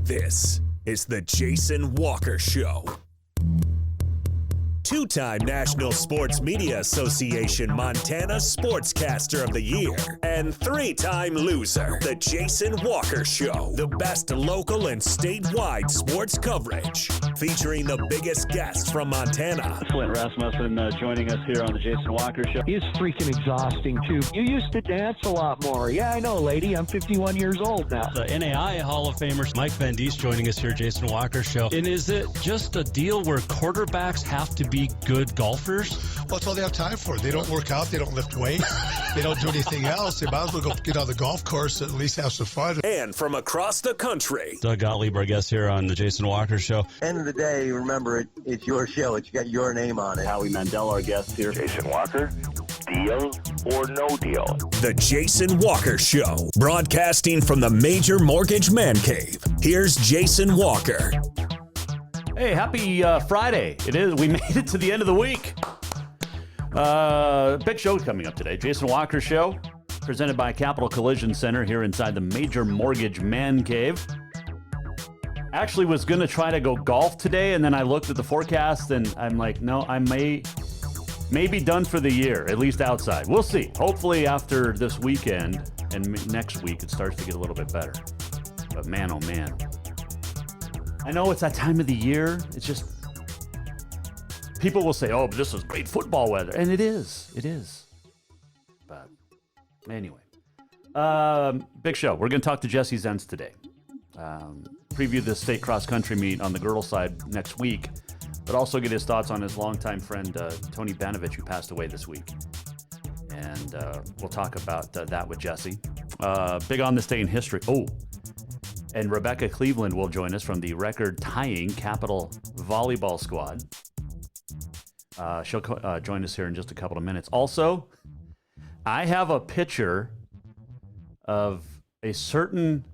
This is the Jason Walker Show. Two-time National Sports Media Association Montana Sportscaster of the Year and three-time loser, the Jason Walker Show. The best local and statewide sports coverage, featuring the biggest guests from Montana. Flint Rasmussen joining us here on the Jason Walker Show. He's freaking exhausting, too. You used to dance a lot more. Yeah, I know, lady. I'm 51 years old now. The NAI Hall of Famer Mike Van Diest joining us here, Jason Walker Show. And is it just a deal where quarterbacks have to be good golfers? Well, that's all they have time for. They don't work out. They don't lift weights. They don't do anything else. They might as well go get on the golf course and at least have some fun. And from across the country, Doug Gottlieb, our guest here on the Jason Walker Show. End of the day, remember, it's your show. It's got your name on it. Howie Mandel, our guest here. Jason Walker, deal or no deal? the Jason Walker Show, broadcasting from the Major Mortgage Man Cave. Here's Jason Walker. Hey, happy Friday. It is. We made it to the end of the week. Big show coming up today. Jason Walker Show, presented by Capital Collision Center here inside the Major Mortgage Man Cave. Actually was going to try to go golf today, and then I looked at the forecast, and I'm like, no, I may be done for the year, at least outside. We'll see. Hopefully after this weekend and next week, it starts to get a little bit better. But man, oh man. I know it's that time of the year. It's just, people will say, oh, but this is great football weather. And it is. It is. But anyway. Big show. We're going to talk to Jesse Zentz today. Preview the state cross-country meet on the girls' side next week, but also get his thoughts on his longtime friend, Tony Banovich, who passed away this week. And we'll talk about that with Jesse. Big on this day in history. Oh, and Rebecca Cleveland will join us from the record-tying Capital Volleyball Squad. She'll join us here in just a couple of minutes. Also, I have a picture of a certain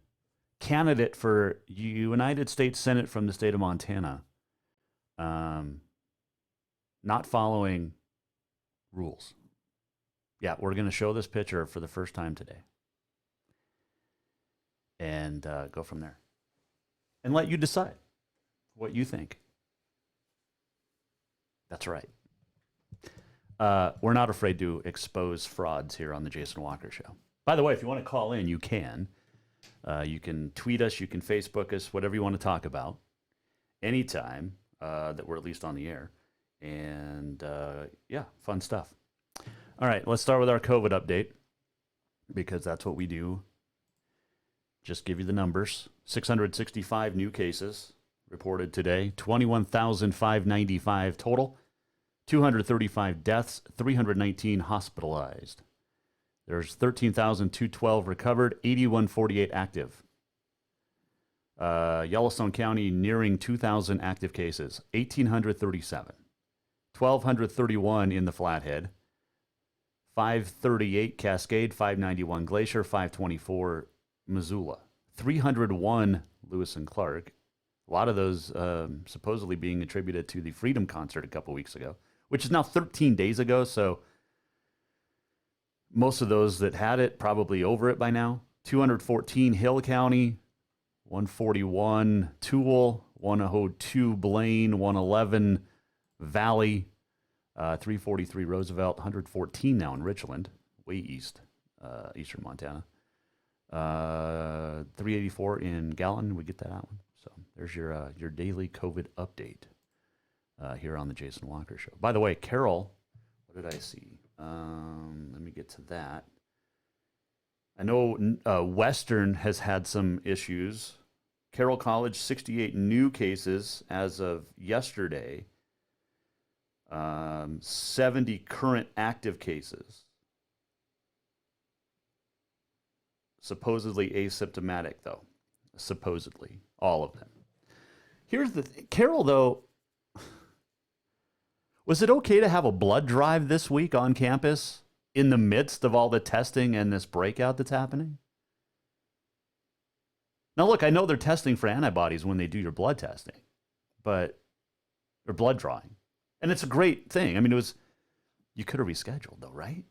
candidate for United States Senate from the state of Montana not following rules. Yeah, we're going to show this picture for the first time today. And go from there. And let you decide what you think. That's right. We're not afraid to expose frauds here on the Jason Walker Show. By the way, if you want to call in, you can. You can tweet us, you can Facebook us, whatever you want to talk about. Anytime that we're at least on the air. And yeah, fun stuff. All right, let's start with our COVID update, because that's what we do. Just give you the numbers. 665 new cases reported today. 21,595 total. 235 deaths. 319 hospitalized. There's 13,212 recovered. 8148 active. Yellowstone County nearing 2,000 active cases. 1,837. 1,231 in the Flathead. 538 Cascade. 591 Glacier. 524 Missoula, 301 Lewis and Clark. A lot of those supposedly being attributed to the Freedom Concert a couple weeks ago, which is now 13 days ago. So most of those that had it probably over it by now. 214 Hill County, 141 Toole, 102 Blaine, 111 Valley, 343 Roosevelt, 114 now in Richland, way east, eastern Montana. 384 in Gallatin. We get that out one. So there's your daily COVID update here on the Jason Walker Show. By the way, Carroll, what did I see? Let me get to that. I know Western has had some issues. Carroll College, 68 new cases as of yesterday. 70 current active cases. Supposedly asymptomatic, though. Supposedly. All of them. Here's the thing. Carroll, though, was it okay to have a blood drive this week on campus in the midst of all the testing and this breakout that's happening? Now, look, I know they're testing for antibodies when they do your blood testing, or blood drawing. And it's a great thing. I mean, you could have rescheduled, though, right?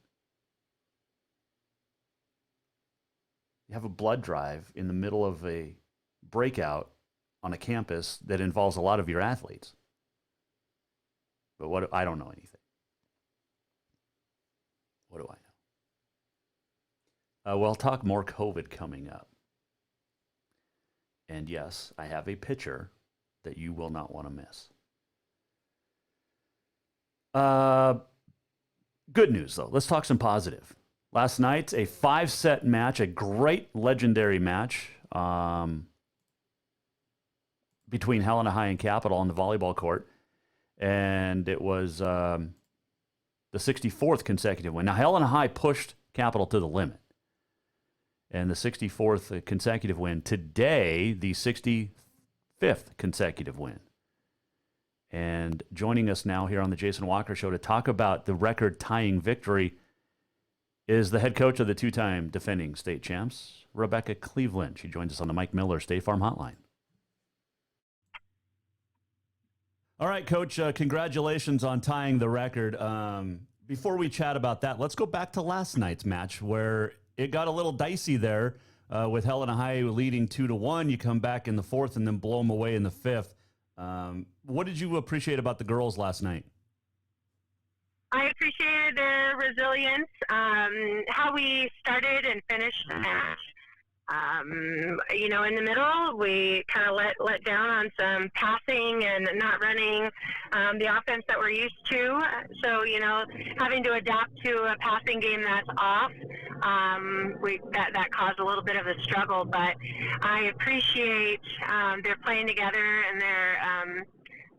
You have a blood drive in the middle of a breakout on a campus that involves a lot of your athletes. But I don't know anything. What do I know? We'll talk more COVID coming up. And yes, I have a picture that you will not want to miss. Good news, though. Let's talk some positive. Last night, a 5-set match, a great legendary match between Helena High and Capital on the volleyball court. And it was the 64th consecutive win. Now, Helena High pushed Capital to the limit. And the 64th consecutive win. Today, the 65th consecutive win. And joining us now here on the Jason Walker Show to talk about the record-tying victory is the head coach of the two-time defending state champs, Rebecca Cleveland. She joins us on the Mike Miller State Farm Hotline. All right, Coach, congratulations on tying the record. Before we chat about that, let's go back to last night's match where it got a little dicey there with Helena High leading 2-1. You come back in the fourth and then blow them away in the fifth. What did you appreciate about the girls last night? I appreciated their resilience, how we started and finished the match. In the middle, we kind of let down on some passing and not running the offense that we're used to. So, having to adapt to a passing game that's off, that caused a little bit of a struggle. But I appreciate their playing together and their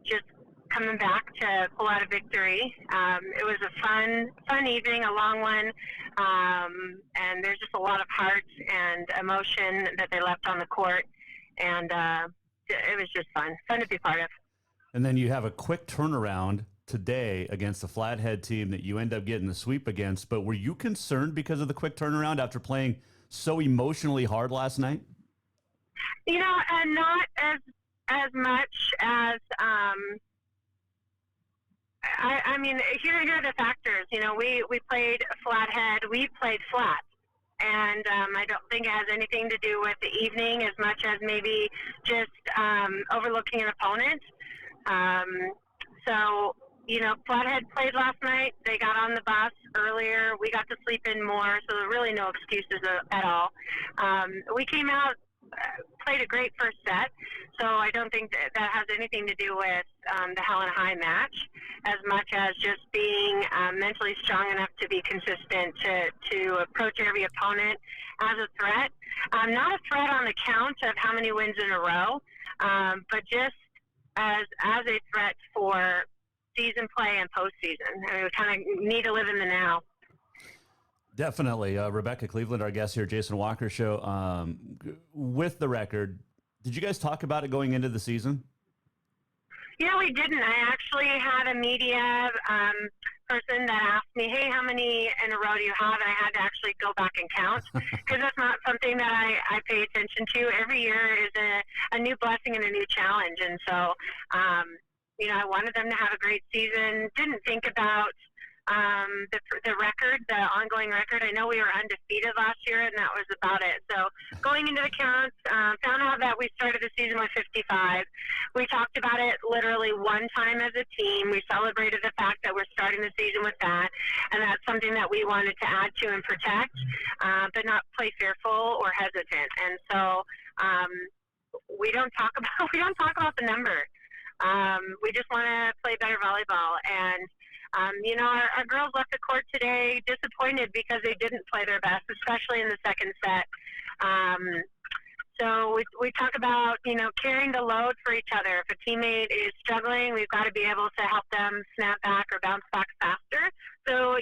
just coming back to pull out a victory. It was a fun evening, a long one, and there's just a lot of heart and emotion that they left on the court, and it was just fun to be part of. And then you have a quick turnaround today against the Flathead team that you end up getting the sweep against, but were you concerned because of the quick turnaround after playing so emotionally hard last night? And not as much as I mean, here are the factors. We played Flathead. We played flat. And I don't think it has anything to do with the evening as much as maybe just overlooking an opponent. Flathead played last night. They got on the bus earlier. We got to sleep in more, so there are really no excuses at all. We came out, played a great first set, so I don't think that has anything to do with the Helena High match as much as just being mentally strong enough to be consistent, to approach every opponent as a threat. Not a threat on the count of how many wins in a row, but just as a threat for season play and postseason. I mean, we kind of need to live in the now. Definitely. Rebecca Cleveland, our guest here, Jason Walker Show. With the record, did you guys talk about it going into the season? Yeah, we didn't. I actually had a media person that asked me, hey, how many in a row do you have? And I had to actually go back and count because that's not something that I pay attention to. Every year is a new blessing and a new challenge. And so, I wanted them to have a great season. Didn't think about the record, the ongoing record. I know we were undefeated last year, and that was about it. So going into the counts, found out that we started the season with 55. We talked about it literally one time as a team. We celebrated the fact that we're starting the season with that, and that's something that we wanted to add to and protect, but not play fearful or hesitant. And so we don't talk about the number. We just want to play better volleyball. And our girls left the court today disappointed because they didn't play their best, especially in the second set. So we talk about, carrying the load for each other. If a teammate is struggling, we've got to be able to help them snap back or bounce back faster. So,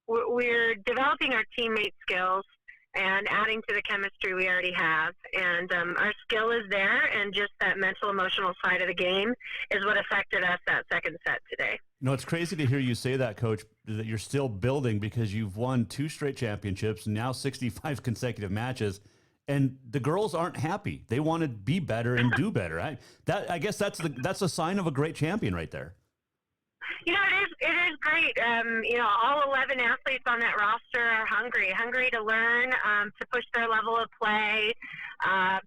we're developing our teammate skills and adding to the chemistry we already have. And our skill is there, and just that mental, emotional side of the game is what affected us that second set today. It's crazy to hear you say that, Coach, that you're still building because you've won 2 straight championships, now 65 consecutive matches, and the girls aren't happy. They want to be better and do better. I guess that's a sign of a great champion right there. It is great. All 11 athletes on that roster are hungry to learn, to push their level of play,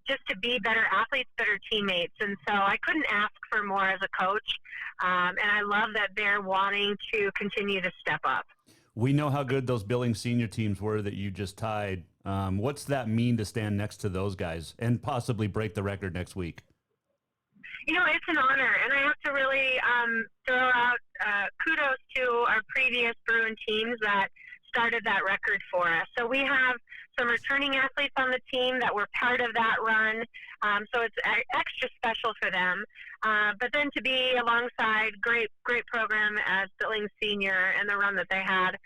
just to be better athletes, better teammates. And so I couldn't ask for more as a coach. And I love that they're wanting to continue to step up. We know how good those Billings senior teams were that you just tied. What's that mean to stand next to those guys and possibly break the record next week? It's an honor, and I have to really throw out kudos to our previous Bruin teams that started that record for us. So we have some returning athletes on the team that were part of that run, so it's extra special for them. But then to be alongside great program as Billings Senior and the run that they had,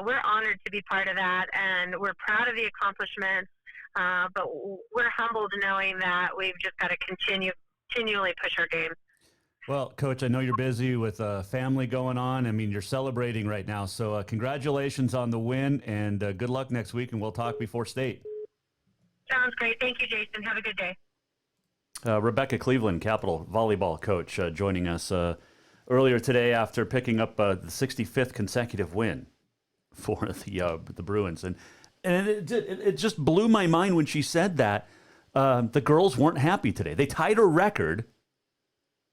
we're honored to be part of that, and we're proud of the accomplishments, but we're humbled knowing that we've just got to continually push our game. Well, Coach, I know you're busy with family going on. I mean, you're celebrating right now. So congratulations on the win, and good luck next week, and we'll talk before state. Sounds great. Thank you, Jason. Have a good day. Rebecca Cleveland, Capital volleyball coach, joining us earlier today after picking up the 65th consecutive win for the Bruins. And it just blew my mind when she said that. The girls weren't happy today. They tied a record,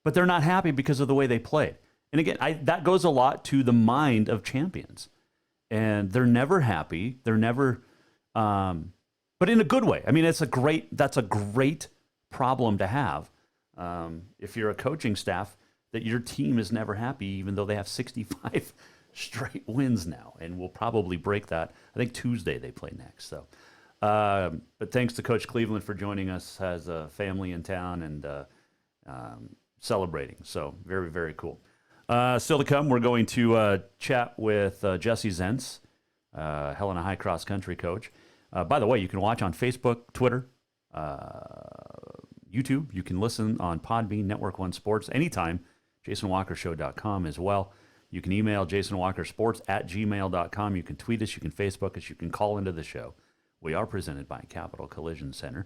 but they're not happy because of the way they played. And again, that goes a lot to the mind of champions. And they're never happy. They're never, but in a good way. I mean, that's a great problem to have if you're a coaching staff, that your team is never happy, even though they have 65 straight wins now. And we'll probably break that. I think Tuesday they play next. So, but thanks to Coach Cleveland for joining us, has a family in town and celebrating. So very, very cool. Still to come, we're going to chat with Jesse Zentz, Helena High Cross Country coach. By the way, you can watch on Facebook, Twitter, YouTube. You can listen on Podbean, Network One Sports, anytime, JasonWalkerShow.com as well. You can email JasonWalkerSports@gmail.com. You can tweet us. You can Facebook us. You can call into the show. We are presented by Capital Collision Center.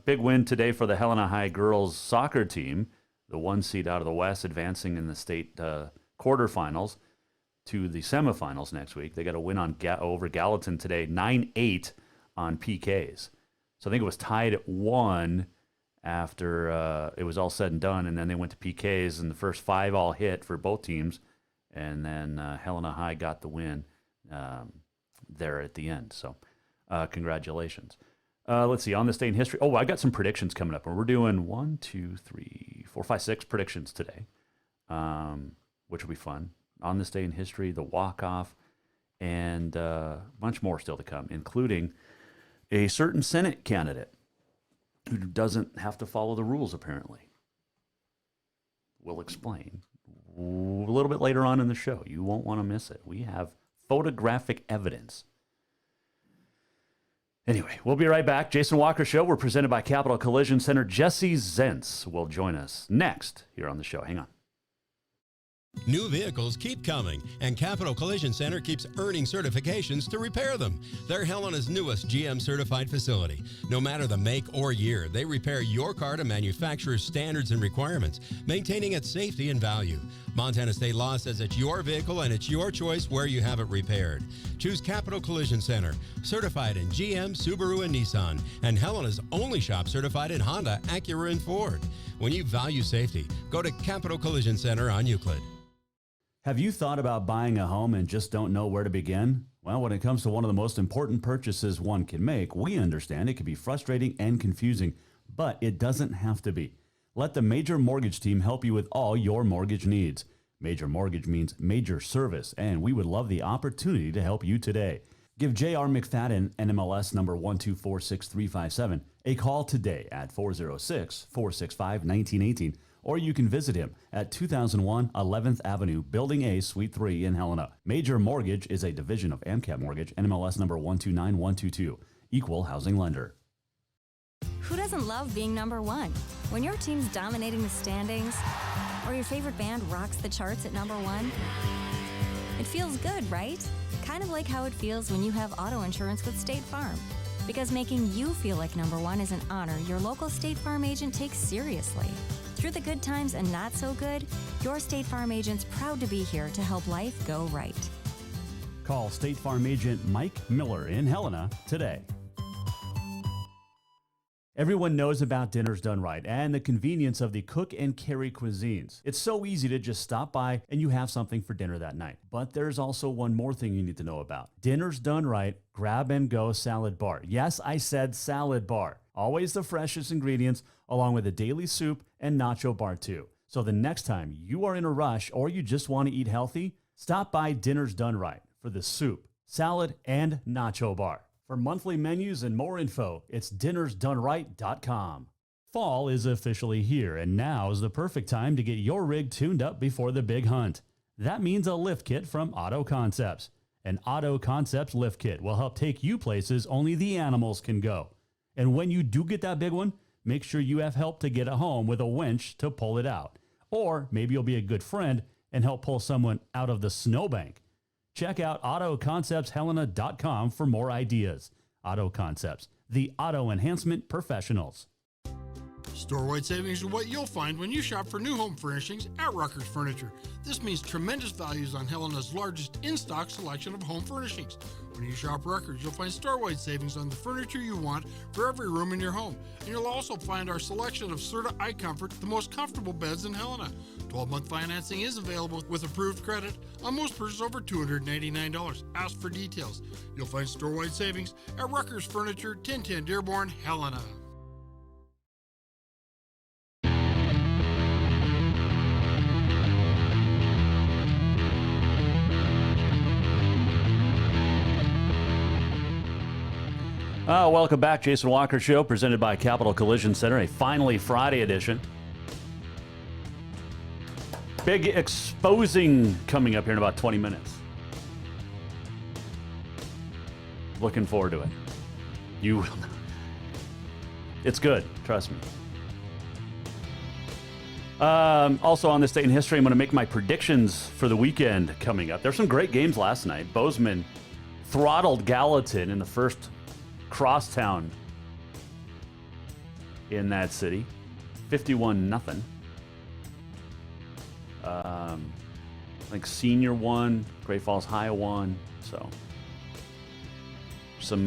Big win today for the Helena High girls soccer team, the 1 seed out of the West, advancing in the state quarterfinals to the semifinals next week. They got a win over Gallatin today, 9-8 on PKs. So I think it was tied at 1 after it was all said and done, and then they went to PKs, and the first 5 all hit for both teams, and then Helena High got the win there at the end. So congratulations. Let's see, on this day in history. Oh, I got some predictions coming up, and we're doing 1, 2, 3, 4, 5, 6 predictions today, which will be fun. On this day in history, the walk-off, and a bunch more still to come, including a certain Senate candidate who doesn't have to follow the rules, apparently. We'll explain a little bit later on in the show. You won't want to miss it. We have photographic evidence. Anyway, we'll be right back. Jason Walker Show. We're presented by Capital Collision Center. Jesse Zentz will join us next here on the show. Hang on. New vehicles keep coming, and Capital Collision Center keeps earning certifications to repair them. They're Helena's newest GM-certified facility. No matter the make or year, they repair your car to manufacturer's standards and requirements, maintaining its safety and value. Montana state law says it's your vehicle and it's your choice where you have it repaired. Choose Capital Collision Center, certified in GM, Subaru, and Nissan, and Helena's only shop certified in Honda, Acura, and Ford. When you value safety, go to Capital Collision Center on Euclid. Have you thought about buying a home and just don't know where to begin? Well, when it comes to one of the most important purchases one can make, we understand it can be frustrating and confusing, but it doesn't have to be. Let the Major Mortgage team help you with all your mortgage needs. Major Mortgage means major service, and we would love the opportunity to help you today. Give J.R. McFadden, NMLS number 1246357, a call today at 406-465-1918, or you can visit him at 2001 11th Avenue, Building A, Suite 3 in Helena. Major Mortgage is a division of AMCAP Mortgage, NMLS number 129122, equal housing lender. Who doesn't love being number one? When your team's dominating the standings, or your favorite band rocks the charts at number one, it feels good, right? Kind of like how it feels when you have auto insurance with State Farm. Because making you feel like number one is an honor your local State Farm agent takes seriously. Through the good times and not so good, your State Farm agent's proud to be here to help life go right. Call State Farm agent Mike Miller in Helena today. Everyone knows about Dinners Done Right and the convenience of the cook and carry cuisines. It's so easy to just stop by and you have something for dinner that night. But there's also one more thing you need to know about. Dinners Done Right Grab and Go Salad Bar. Yes, I said salad bar. Always the freshest ingredients, along with a daily soup and nacho bar too. So the next time you are in a rush or you just want to eat healthy, stop by Dinners Done Right for the soup, salad, and nacho bar. For monthly menus and more info, it's dinnersdoneright.com. Fall is officially here, and now is the perfect time to get your rig tuned up before the big hunt. That means a lift kit from Auto Concepts. An Auto Concepts lift kit will help take you places only the animals can go. And when you do get that big one, make sure you have help to get it home with a winch to pull it out. Or maybe you'll be a good friend and help pull someone out of the snowbank. Check out AutoConceptsHelena.com for more ideas. Auto Concepts, the auto enhancement professionals. Store-wide savings are what you'll find when you shop for new home furnishings at Rucker's Furniture. This means tremendous values on Helena's largest in-stock selection of home furnishings. When you shop Rucker's, you'll find store-wide savings on the furniture you want for every room in your home. And you'll also find our selection of Serta iComfort, the most comfortable beds in Helena. 12-month financing is available with approved credit on most purchases over $299. Ask for details. You'll find store-wide savings at Rucker's Furniture, 1010 Dearborn, Helena. Welcome back, Jason Walker Show, presented by Capital Collision Center, a finally Friday edition. Big exposing coming up here in about 20 minutes. Looking forward to it. You will. It's good, trust me. Also on this day in history, I'm going to make my predictions for the weekend coming up. There's some great games last night. Bozeman throttled Gallatin in the first crosstown in that city, 51-0. I think Senior won, Great Falls High won, so some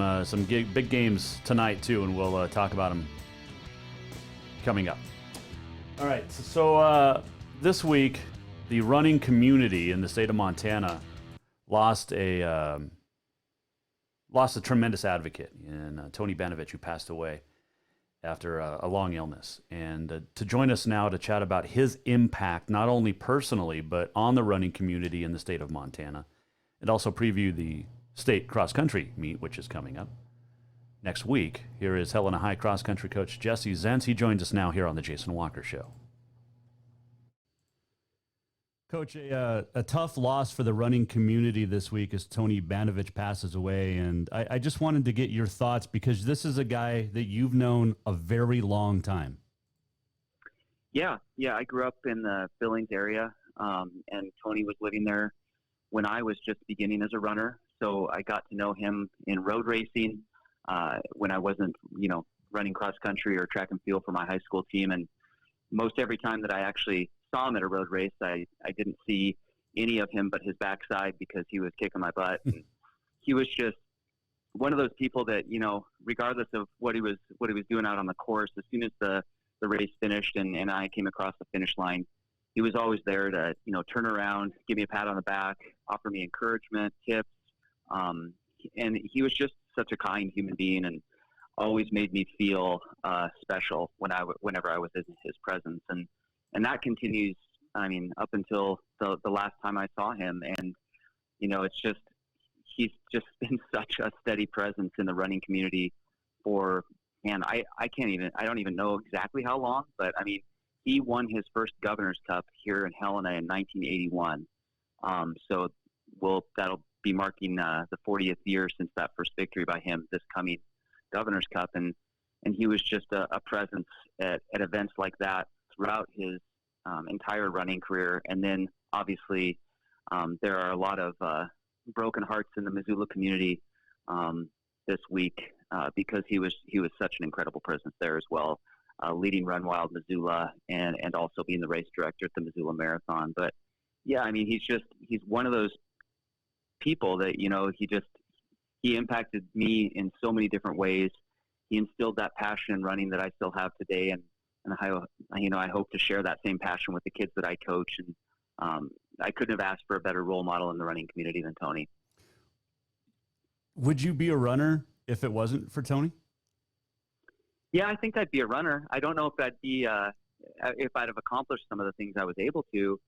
big games tonight too, and we'll talk about them coming up. All right, so this week the running community in the state of Montana lost a tremendous advocate in Tony Banovich, who passed away after a long illness. And to join us now to chat about his impact, not only personally, but on the running community in the state of Montana, and also preview the state cross-country meet, which is coming up next week. Here is Helena High cross-country coach Jesse Zentz. He joins us now here on the Jason Walker Show. Coach, a tough loss for the running community this week as Tony Banovich passes away, and I just wanted to get your thoughts because this is a guy that you've known a very long time. Yeah, I grew up in the Billings area, and Tony was living there when I was just beginning as a runner, so I got to know him in road racing when I wasn't, running cross-country or track and field for my high school team, and most every time that I actually saw him at a road race, I didn't see any of him but his backside because he was kicking my butt. And he was just one of those people that, regardless of what he was doing out on the course, as soon as the race finished and I came across the finish line, he was always there to, turn around, give me a pat on the back, offer me encouragement, tips. And he was just such a kind human being and always made me feel special whenever I was in his presence. And that continues, up until the last time I saw him. And, he's just been such a steady presence in the running community for, I don't even know exactly how long, but he won his first Governor's Cup here in Helena in 1981. So that'll be marking the 40th year since that first victory by him this coming Governor's Cup. And he was just a presence at events like that throughout his entire running career. And then obviously there are a lot of broken hearts in the Missoula community this week because he was such an incredible presence there as well. leading Run Wild Missoula, and also being the race director at the Missoula Marathon. But yeah, I mean, he's one of those people that, he impacted me in so many different ways. He instilled that passion in running that I still have today. And I hope to share that same passion with the kids that I coach. And I couldn't have asked for a better role model in the running community than Tony. Would you be a runner if it wasn't for Tony? Yeah, I think I'd be a runner. I don't know if I'd be, if I'd have accomplished some of the things I was able to,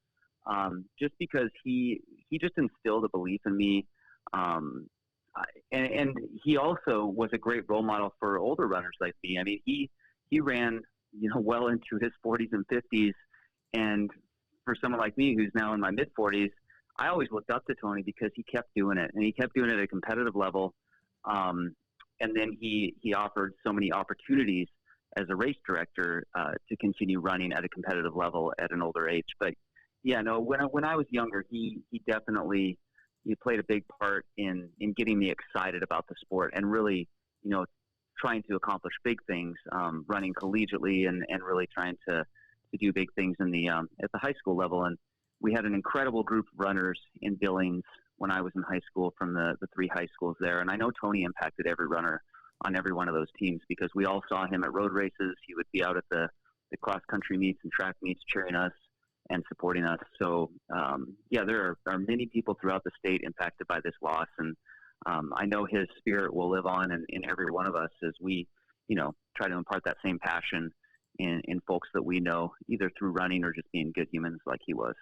just because he just instilled a belief in me. And he also was a great role model for older runners like me. I mean, he ran, well into his 40s and 50s. And for someone like me who's now in my mid 40s, I always looked up to Tony because he kept doing it, and he kept doing it at a competitive level. And then he offered so many opportunities as a race director to continue running at a competitive level at an older age. But yeah, no, when I was younger, he definitely played a big part in getting me excited about the sport and really, trying to accomplish big things, running collegiately and really trying to do big things in the at the high school level. And we had an incredible group of runners in Billings when I was in high school from the 3 high schools there. And I know Tony impacted every runner on every one of those teams because we all saw him at road races. He would be out at the cross-country meets and track meets cheering us and supporting us. So, there are many people throughout the state impacted by this loss. And I know his spirit will live on in every one of us as we, try to impart that same passion in folks that we know, either through running or just being good humans like he was.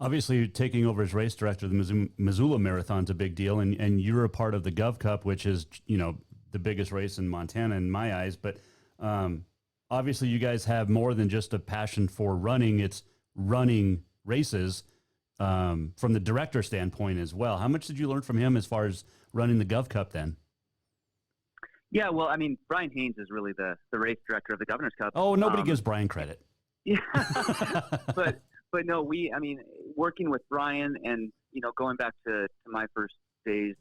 Obviously, taking over as race director of the Missoula Marathon's a big deal, and you're a part of the Gov Cup, which is, the biggest race in Montana in my eyes. But obviously, you guys have more than just a passion for running. It's running races from the director standpoint as well. How much did you learn from him as far as running the Gov Cup then? Yeah, well, I mean, Brian Haynes is really the race director of the Governor's Cup. Oh, nobody gives Brian credit. Yeah, but no, working with Brian and, going back to my first days,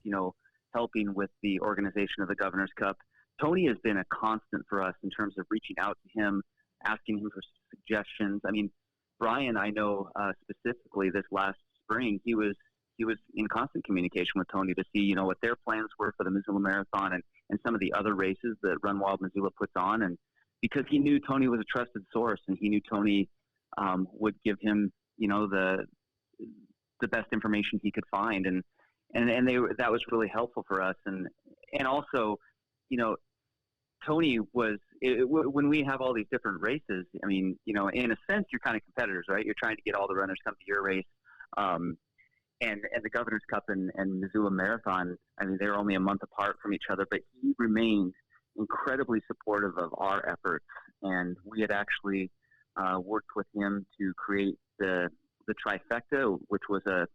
helping with the organization of the Governor's Cup, Tony has been a constant for us in terms of reaching out to him, asking him for suggestions. I mean, Brian, I know specifically this last spring, he was in constant communication with Tony to see, what their plans were for the Missoula Marathon and some of the other races that Run Wild Missoula puts on. And because he knew Tony was a trusted source and he knew Tony would give him, the best information he could find. And that was really helpful for us. And also, Tony was, when we have all these different races, I mean, in a sense, you're kind of competitors, right? You're trying to get all the runners come to your race. And the Governor's Cup and Missoula Marathon, I mean, they're only a month apart from each other, but he remained incredibly supportive of our efforts. And we had actually worked with him to create the trifecta, which was a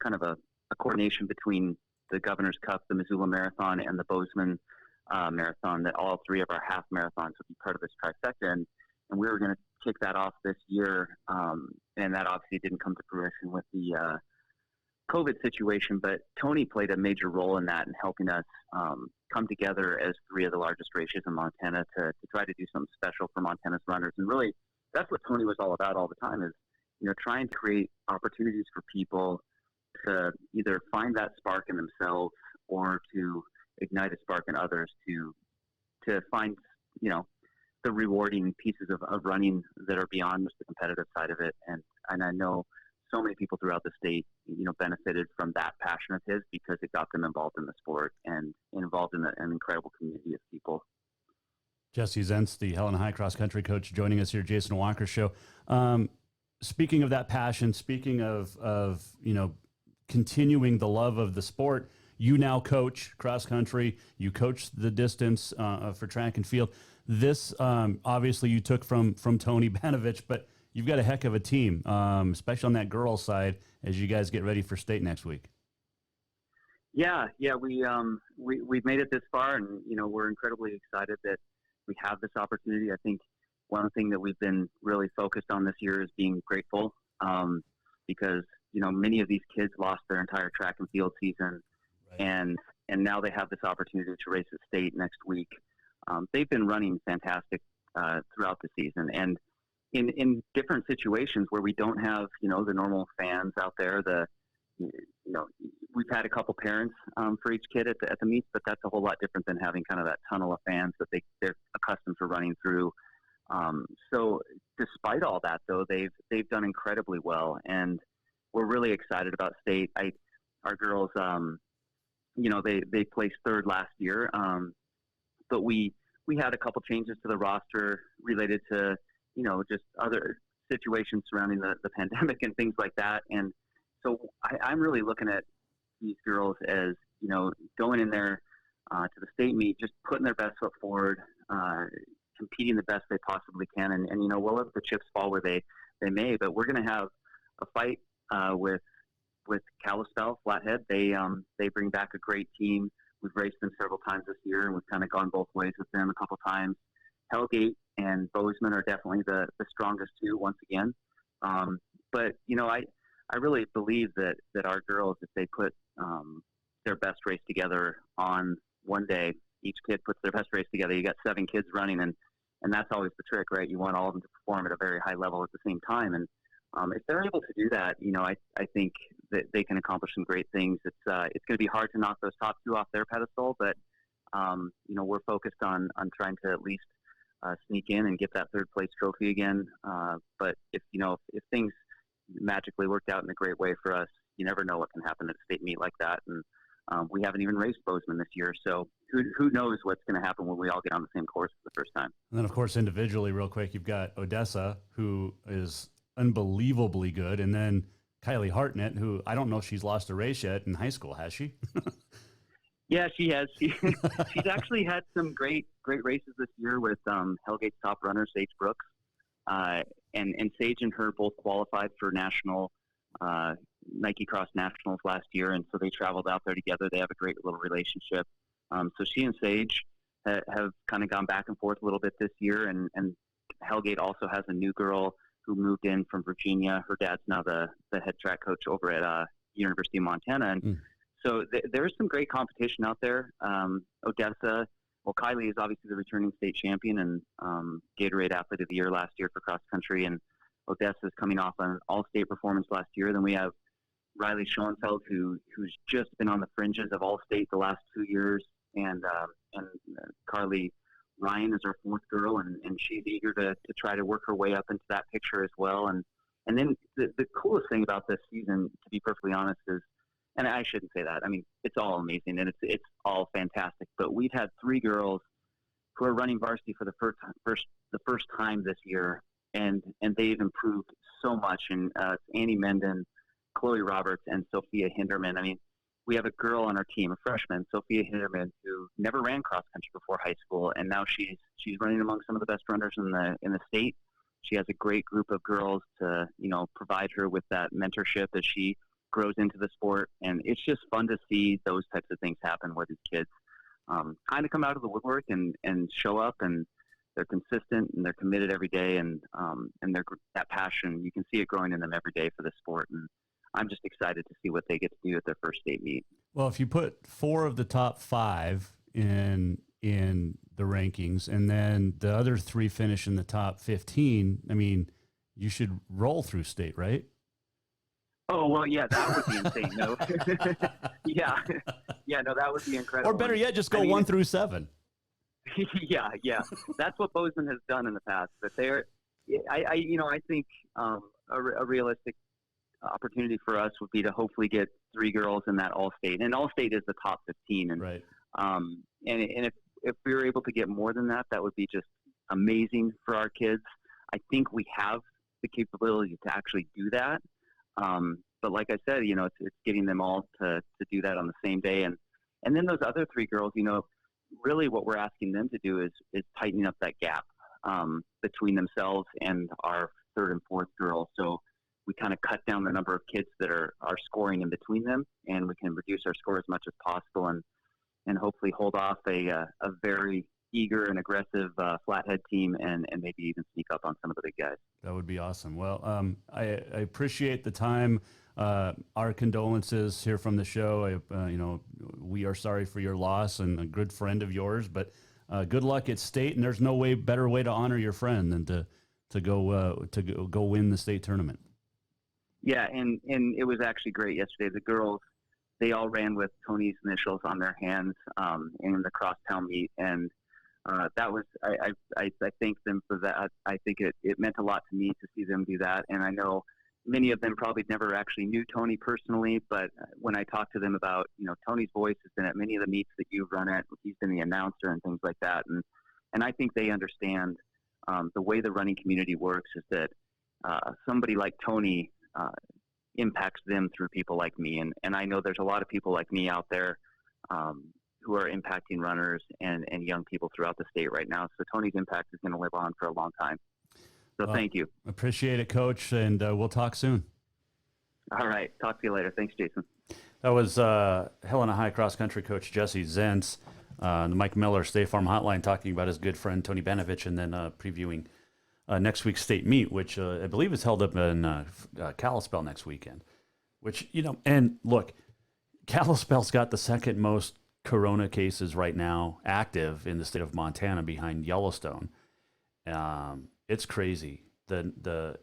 kind of a coordination between the Governor's Cup, the Missoula Marathon, and the Bozeman Marathon, that all 3 of our half marathons would be part of this trifecta. And we were going to kick that off this year. And that obviously didn't come to fruition with the COVID situation, but Tony played a major role in that and helping us come together as 3 of the largest races in Montana to try to do something special for Montana's runners. And really, that's what Tony was all about all the time is, trying to create opportunities for people to either find that spark in themselves or to ignite a spark in others to find, the rewarding pieces of running that are beyond just the competitive side of it. And I know so many people throughout the state, benefited from that passion of his because it got them involved in the sport and involved in an incredible community of people. Jesse Zentz, the Helena High cross country coach, joining us here, Jason Walker Show. Speaking of that passion, speaking of continuing the love of the sport, you now coach cross country. You coach the distance for track and field. This obviously you took from Tony Banovich, but you've got a heck of a team, especially on that girls' side as you guys get ready for state next week. Yeah, we've made it this far, and we're incredibly excited that we have this opportunity. I think one thing that we've been really focused on this year is being grateful, because many of these kids lost their entire track and field season, right. and now they have this opportunity to race at state next week. They've been running fantastic throughout the season. And in different situations where we don't have, the normal fans out there, we've had a couple parents for each kid at the meets, but that's a whole lot different than having kind of that tunnel of fans that they're accustomed to running through. So despite all that, though, they've done incredibly well, and we're really excited about state. Our girls, they placed third last year, but we had a couple changes to the roster related to just other situations surrounding the pandemic and things like that. And so I'm really looking at these girls as, going in there to the state meet, just putting their best foot forward, competing the best they possibly can. And we'll let the chips fall where they may, but we're going to have a fight with Kalispell, Flathead. They bring back a great team. We've raced them several times this year, and we've kind of gone both ways with them a couple times. Hellgate and Bozeman are definitely the strongest two once again. But I really believe that our girls, if they put their best race together on one day, each kid puts their best race together. You got 7 kids running, and that's always the trick, right? You want all of them to perform at a very high level at the same time. And if they're able to do that, I think that they can accomplish some great things. It's going to be hard to knock those top 2 off their pedestal, but we're focused on trying to at least sneak in and get that 3rd place trophy again. But if things magically worked out in a great way for us, you never know what can happen at a state meet like that. And we haven't even raced Bozeman this year, so who knows what's going to happen when we all get on the same course for the first time. And then, of course, individually, real quick, you've got Odessa, who is unbelievably good, and then Kylie Hartnett, who I don't know if she's lost a race yet in high school, has she? Yeah, she has. She's actually had some great races this year with Hellgate's top runner, Sage Brooks. And Sage and her both qualified for national Nike Cross Nationals last year, and so they traveled out there together. They have a great little relationship. So she and Sage have kind of gone back and forth a little bit this year, and Hellgate also has a new girl who moved in from Virginia. Her dad's now the head track coach over at University of Montana, and so there's some great competition out there. Odessa, well, Kylie is obviously the returning state champion and Gatorade Athlete of the Year last year for cross country, and Odessa is coming off an all-state performance last year. Then we have Riley Schoenfeld, who's just been on the fringes of all-state the last 2 years, and Carly Ryan is our 4th girl, and she's eager to try to work her way up into that picture as well. And then the coolest thing about this season, to be perfectly honest, is, and I shouldn't say that, I mean, it's all amazing and it's all fantastic, but we've had 3 girls who are running varsity for the first time this year, and they've improved so much. And it's Annie Menden, Chloe Roberts, and Sophia Hinderman. I mean, we have a girl on our team, a freshman, Sophia Hinderman, who never ran cross country before high school, and now she's running among some of the best runners in the state. She has a great group of girls to provide her with that mentorship as she grows into the sport, and it's just fun to see those types of things happen where these kids kind of come out of the woodwork and show up, and they're consistent and they're committed every day, and they're, that passion, you can see it growing in them every day for the sport. And I'm just excited to see what they get to do at their first state meet. Well, if you put 4 of the top 5 in the rankings, and then the other 3 finish in the top 15, I mean, you should roll through state, right? Oh, well, yeah, that would be insane. No, yeah, no, that would be incredible. Or better yet, just go 1 through 7. Yeah, that's what Bozeman has done in the past. But I think a realistic opportunity for us would be to hopefully get 3 girls in that all-state, and all-state is the top 15. And right. And if we were able to get more than that, that would be just amazing for our kids. I think we have the capability to actually do that. But like I said, it's getting them all to do that on the same day. And then those other 3 girls, really what we're asking them to do is tightening up that gap between themselves and our 3rd and 4th girls. So we kind of cut down the number of kids that are scoring in between them, and we can reduce our score as much as possible, and hopefully hold off a very eager and aggressive Flathead team, and maybe even sneak up on some of the big guys. That would be awesome. Well, I appreciate the time. Our condolences here from the show. We are sorry for your loss, and a good friend of yours, but good luck at state, and there's no better way to honor your friend than to go win the state tournament. Yeah, and it was actually great yesterday. The girls, they all ran with Tony's initials on their hands in the crosstown meet, and that was I thank them for that. I think it meant a lot to me to see them do that, and I know many of them probably never actually knew Tony personally, but when I talked to them about, Tony's voice has been at many of the meets that you've run at, he's been the announcer and things like that, and I think they understand the way the running community works is that somebody like Tony impacts them through people like me. And I know there's a lot of people like me out there who are impacting runners and young people throughout the state right now. So Tony's impact is going to live on for a long time. So thank you. Appreciate it, Coach, and we'll talk soon. All right. Talk to you later. Thanks, Jason. That was Helena High cross country coach Jesse Zentz, the Mike Miller State Farm Hotline, talking about his good friend Tony Banovich, and then previewing next week's state meet, which I believe is held up in Kalispell next weekend. Which, and look, Kalispell's got the second most corona cases right now active in the state of Montana, behind Yellowstone. It's crazy. The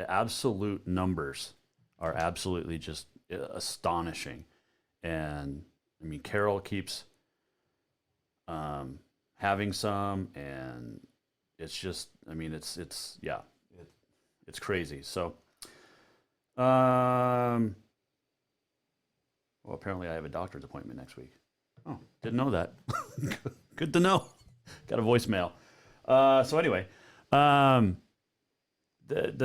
absolute numbers are absolutely just astonishing. And I mean, Carroll keeps having some, and it's just, I mean, it's crazy. So, well, apparently I have a doctor's appointment next week. Oh, didn't know that. Good to know. Got a voicemail. So anyway, the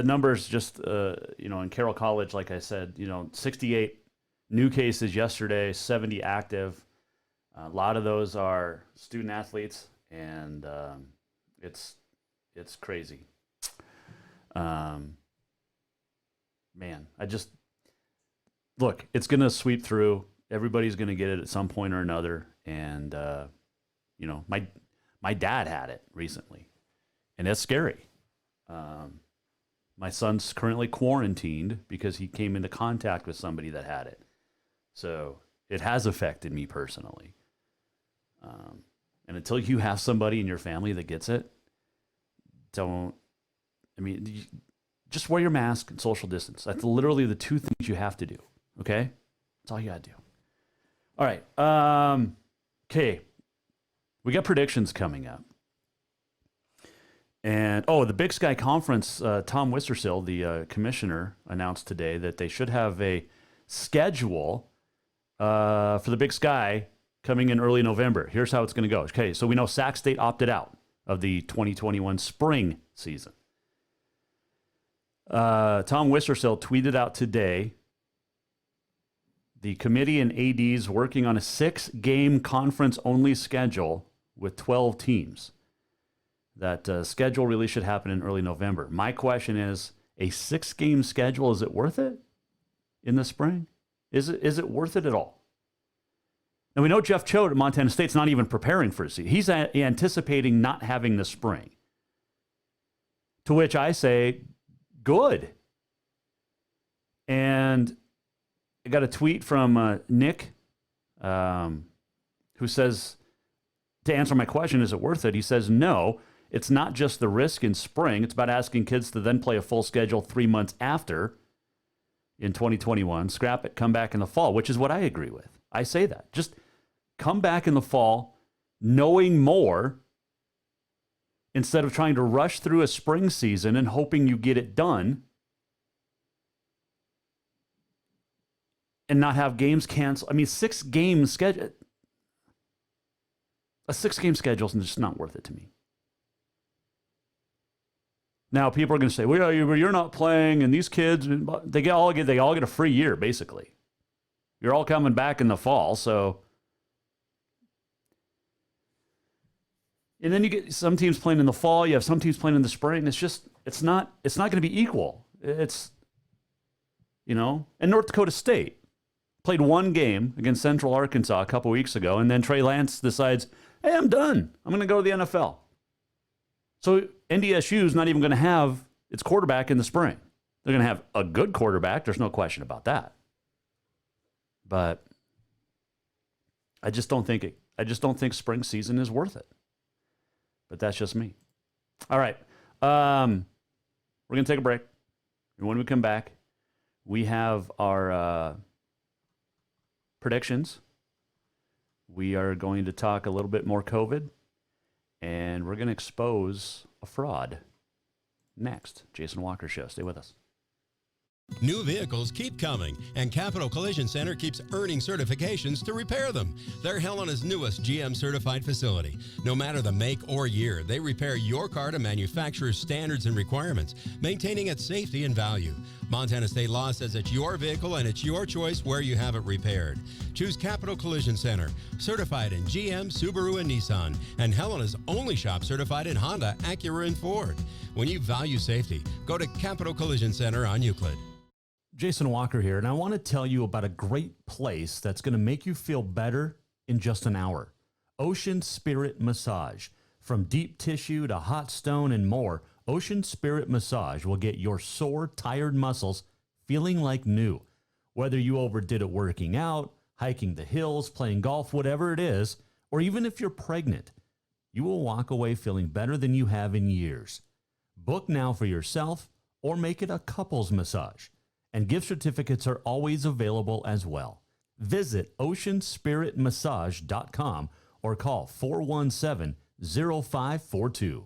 numbers just, in Carroll College, like I said, 68 new cases yesterday, 70 active. A lot of those are student athletes, and it's crazy. Man, look, it's going to sweep through. Everybody's going to get it at some point or another. And, my dad had it recently, and it's scary. My son's currently quarantined because he came into contact with somebody that had it. So it has affected me personally. And until you have somebody in your family that gets it, just wear your mask and social distance. That's literally the two things you have to do. Okay? That's all you got to do. All right. Okay. We got predictions coming up. And, the Big Sky Conference, Tom Wistersill, the commissioner, announced today that they should have a schedule for the Big Sky coming in early November. Here's how it's going to go. Okay, so we know Sac State opted out of the 2021 spring season. Tom Wistersill tweeted out today, the committee and ADs working on a 6-game conference-only schedule with 12 teams. That schedule really should happen in early November. My question is, a 6-game schedule, is it worth it in the spring? Is it worth it at all? Now, we know Jeff Choate at Montana State's not even preparing for a season. He's anticipating not having the spring. To which I say, good. And I got a tweet from Nick who says, to answer my question, is it worth it? He says, no, it's not just the risk in spring. It's about asking kids to then play a full schedule 3 months after in 2021. Scrap it, come back in the fall, which is what I agree with. I say that. Just come back in the fall knowing more instead of trying to rush through a spring season and hoping you get it done and not have games canceled. I mean, 6-game schedule. A 6-game schedule is just not worth it to me. Now, people are going to say, well, you're not playing, and these kids, they all get a free year, basically. You're all coming back in the fall, so. And then you get some teams playing in the fall, you have some teams playing in the spring. It's not going to be equal. And North Dakota State played 1 game against Central Arkansas a couple weeks ago, and then Trey Lance decides, hey, I'm done. I'm going to go to the NFL. So NDSU is not even going to have its quarterback in the spring. They're going to have a good quarterback. There's no question about that. But I just don't think spring season is worth it. but that's just me. All right. We're going to take a break. And when we come back, we have our predictions. We are going to talk a little bit more COVID, and we're going to expose a fraud next. Jason Walker Show. Stay with us. New vehicles keep coming, and Capital Collision Center keeps earning certifications to repair them. They're Helena's newest GM-certified facility. No matter the make or year, they repair your car to manufacturer's standards and requirements, maintaining its safety and value. Montana state law says it's your vehicle and it's your choice where you have it repaired. Choose Capital Collision Center, certified in GM, Subaru, and Nissan, and Helena's only shop certified in Honda, Acura, and Ford. When you value safety, go to Capital Collision Center on Euclid. Jason Walker here, and I want to tell you about a great place that's going to make you feel better in just an hour. Ocean Spirit Massage. From deep tissue to hot stone and more, Ocean Spirit Massage will get your sore, tired muscles feeling like new. Whether you overdid it working out, hiking the hills, playing golf, whatever it is, or even if you're pregnant, you will walk away feeling better than you have in years. Book now for yourself or make it a couples massage. And gift certificates are always available as well. Visit oceanspiritmassage.com or call 417-0542.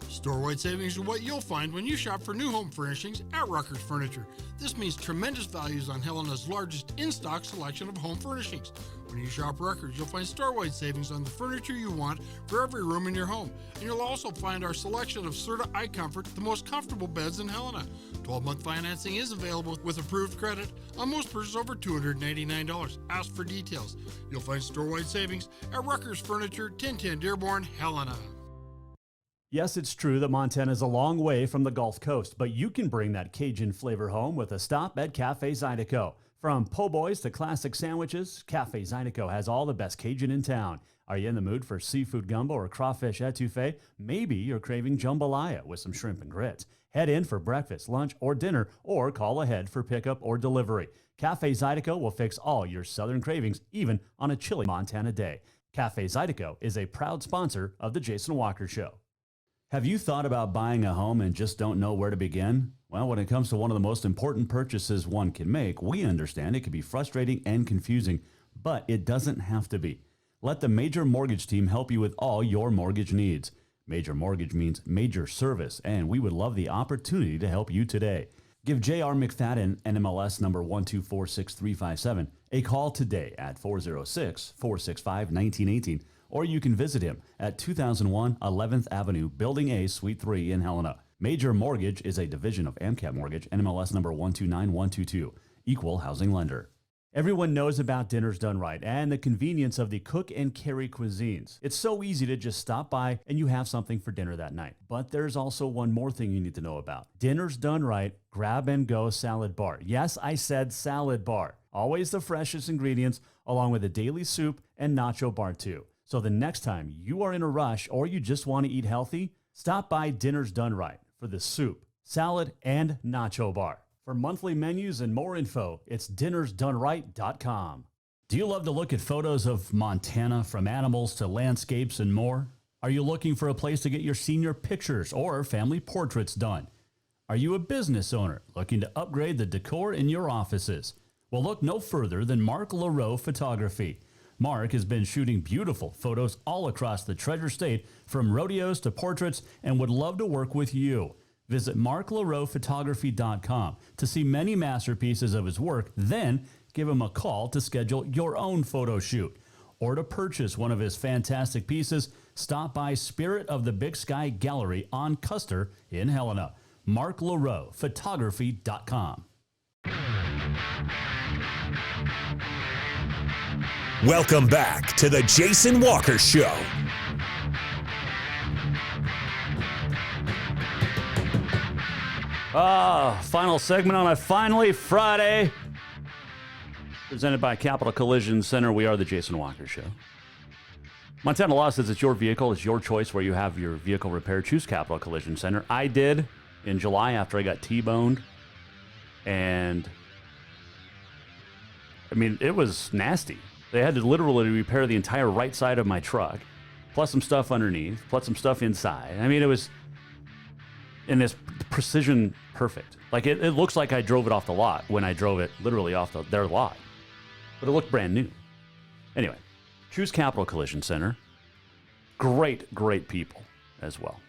Store-wide savings are what you'll find when you shop for new home furnishings at Rucker's Furniture. This means tremendous values on Helena's largest in-stock selection of home furnishings. When you shop Rucker's, you'll find store-wide savings on the furniture you want for every room in your home. And you'll also find our selection of Serta iComfort, the most comfortable beds in Helena. 12-month financing is available with approved credit on most purchases over $299. Ask for details. You'll find store-wide savings at Rucker's Furniture, 1010 Dearborn, Helena. Yes, it's true that Montana is a long way from the Gulf Coast, but you can bring that Cajun flavor home with a stop at Cafe Zydeco. From po' boys to classic sandwiches, Cafe Zydeco has all the best Cajun in town. Are you in the mood for seafood gumbo or crawfish etouffee? Maybe you're craving jambalaya with some shrimp and grits. Head in for breakfast, lunch, or dinner, or call ahead for pickup or delivery. Cafe Zydeco will fix all your southern cravings, even on a chilly Montana day. Cafe Zydeco is a proud sponsor of The Jason Walker Show. Have you thought about buying a home and just don't know where to begin? Well, when it comes to one of the most important purchases one can make, we understand it can be frustrating and confusing, but it doesn't have to be. Let the Major Mortgage team help you with all your mortgage needs. Major Mortgage means major service, and we would love the opportunity to help you today. Give J.R. McFadden, NMLS number 1246357, a call today at 406-465-1918, or you can visit him at 2001 11th Avenue, Building A, Suite 3 in Helena. Major Mortgage is a division of AMCAP Mortgage, NMLS number 129122, equal housing lender. Everyone knows about Dinners Done Right and the convenience of the cook and carry cuisines. It's so easy to just stop by and you have something for dinner that night. But there's also one more thing you need to know about. Dinners Done Right Grab and Go Salad Bar. Yes, I said salad bar. Always the freshest ingredients, along with a daily soup and nacho bar too. So the next time you are in a rush or you just want to eat healthy, stop by Dinners Done Right for the soup, salad, and nacho bar. For monthly menus and more info, it's dinnersdoneright.com. Do you love to look at photos of Montana, from animals to landscapes and more? Are you looking for a place to get your senior pictures or family portraits done? Are you a business owner looking to upgrade the decor in your offices? Well, look no further than Mark LaRoe Photography. Mark has been shooting beautiful photos all across the Treasure State, from rodeos to portraits, and would love to work with you. Visit marklaroephotography.com to see many masterpieces of his work, then give him a call to schedule your own photo shoot. Or to purchase one of his fantastic pieces, stop by Spirit of the Big Sky Gallery on Custer in Helena. marklaroephotography.com. Welcome back to the Jason Walker Show. Final segment on a finally Friday. Presented by Capital Collision Center. We are the Jason Walker Show. Montana law says it's your vehicle. It's your choice where you have your vehicle repaired. Choose Capital Collision Center. I did in July after I got T-boned. And, I mean, it was nasty. They had to literally repair the entire right side of my truck. plus some stuff underneath, plus some stuff inside. I mean, it was in this precision perfect. Like it looks like I drove it off the lot when I drove it literally off their lot. But it looked brand new. Anyway, choose Capital Collision Center. Great, great people as well.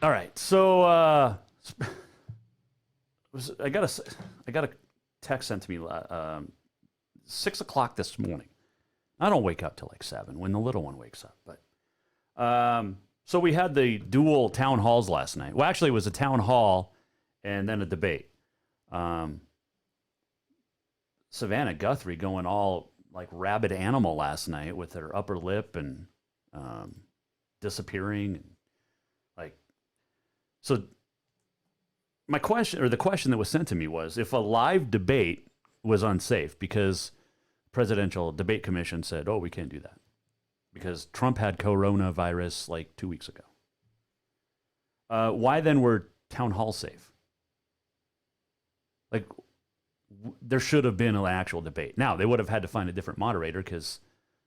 All right, so I got a text sent to me 6 o'clock this morning. I don't wake up till like 7 when the little one wakes up. But so we had the dual town halls last night. Well, actually, it was a town hall and then a debate. Savannah Guthrie going all like rabid animal last night with her upper lip and disappearing. And, like, so my question, or the question that was sent to me was, if a live debate was unsafe because Presidential Debate Commission said, oh, we can't do that because Trump had coronavirus like 2 weeks ago. Why then were town halls safe? Like, there should have been an actual debate. Now, they would have had to find a different moderator because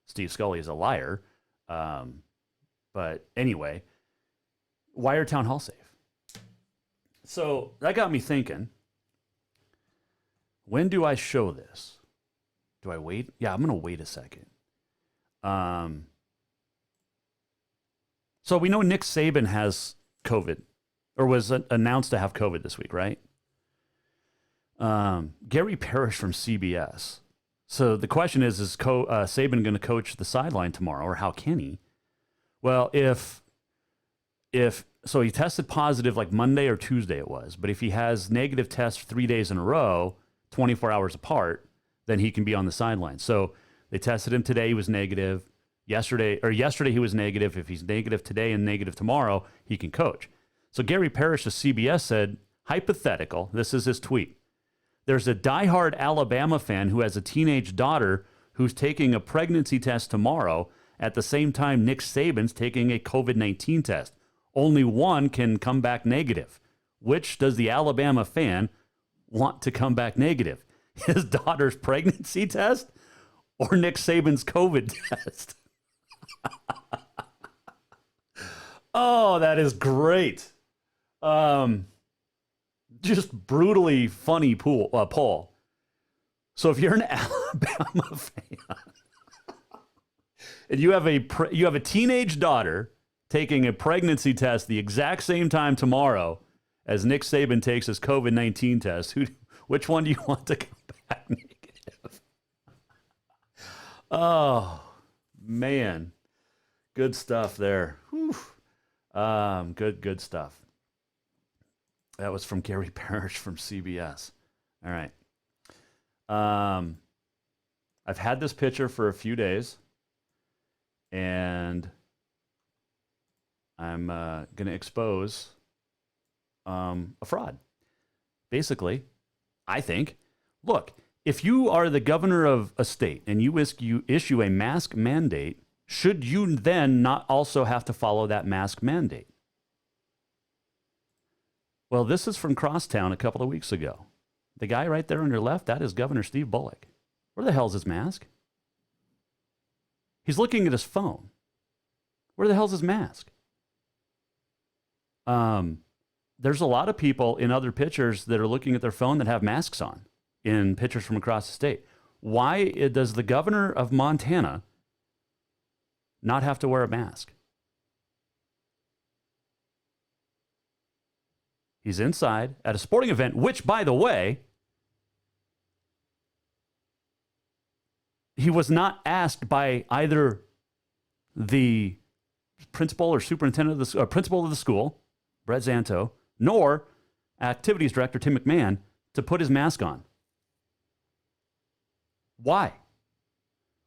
Steve Scully is a liar. But anyway, why are town halls safe? So that got me thinking, when do I show this? Do I wait? Yeah, I'm going to wait a second. So we know Nick Saban has COVID, or was announced to have COVID this week, right? Gary Parrish from CBS. So the question is Saban going to coach the sideline tomorrow, or how can he? Well, if so he tested positive like Monday or Tuesday it was, but if he has negative tests 3 days in a row, 24 hours apart, then he can be on the sideline. So they tested him today, he was negative. Yesterday he was negative. If he's negative today and negative tomorrow, he can coach. So Gary Parrish of CBS said, hypothetical, this is his tweet. There's a diehard Alabama fan who has a teenage daughter who's taking a pregnancy test tomorrow at the same time Nick Saban's taking a COVID-19 test. Only one can come back negative. Which does the Alabama fan want to come back negative? His daughter's pregnancy test or Nick Saban's COVID test? Oh, that is great. Just brutally funny poll. So if you're an Alabama fan and you have a teenage daughter taking a pregnancy test the exact same time tomorrow as Nick Saban takes his COVID-19 test, which one do you want to come back negative? Oh, man. Good stuff there. Whew. Good stuff. That was from Gary Parrish from CBS. All right. I've had this picture for a few days, and I'm going to expose a fraud. Basically, I think, look, if you are the governor of a state and you issue a mask mandate, should you then not also have to follow that mask mandate? Well, this is from Crosstown a couple of weeks ago. The guy right there on your left, that is Governor Steve Bullock. Where the hell's his mask? He's looking at his phone. Where the hell's his mask? There's a lot of people in other pictures that are looking at their phone that have masks on in pictures from across the state. Why does the governor of Montana not have to wear a mask? He's inside at a sporting event, which, by the way, he was not asked by either the principal or superintendent of the principal of the school, Brett Zanto, nor activities director Tim McMahon to put his mask on. Why?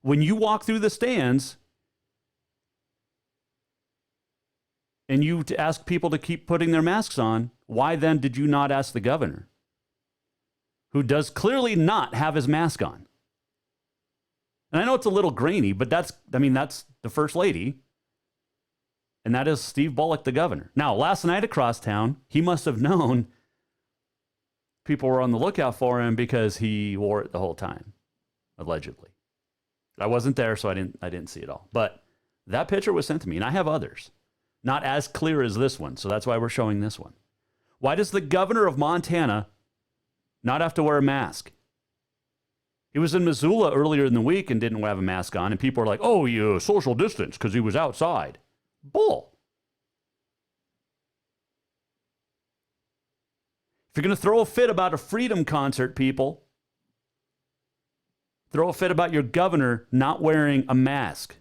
When you walk through the stands and you ask people to keep putting their masks on, why then did you not ask the governor, who does clearly not have his mask on? And I know it's a little grainy, but that's the first lady, and that is Steve Bullock, the governor. Now, last night across town, he must have known people were on the lookout for him because he wore it the whole time, allegedly. I wasn't there, so I didn't see it all. But that picture was sent to me, and I have others. Not as clear as this one, so that's why we're showing this one. Why does the governor of Montana not have to wear a mask? He was in Missoula earlier in the week and didn't have a mask on, and people are like, oh, you social distance because he was outside. Bull. If you're going to throw a fit about a freedom concert, people, throw a fit about your governor not wearing a mask.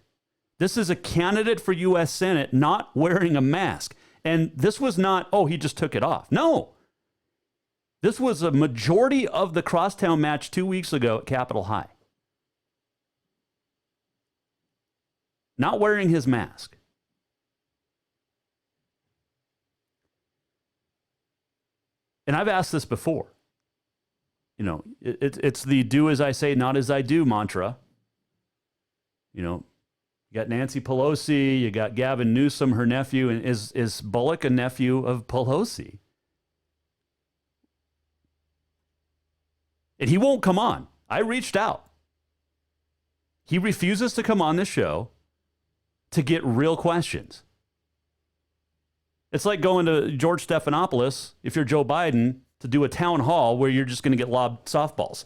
This is a candidate for U.S. Senate not wearing a mask. And this was not, oh, he just took it off. No. This was a majority of the crosstown match 2 weeks ago at Capitol High. Not wearing his mask. And I've asked this before. You know, it's the do as I say, not as I do mantra. You know, you got Nancy Pelosi, you got Gavin Newsom, her nephew, and is Bullock a nephew of Pelosi? And he won't come on. I reached out. He refuses to come on this show to get real questions. It's like going to George Stephanopoulos, if you're Joe Biden, to do a town hall where you're just going to get lobbed softballs.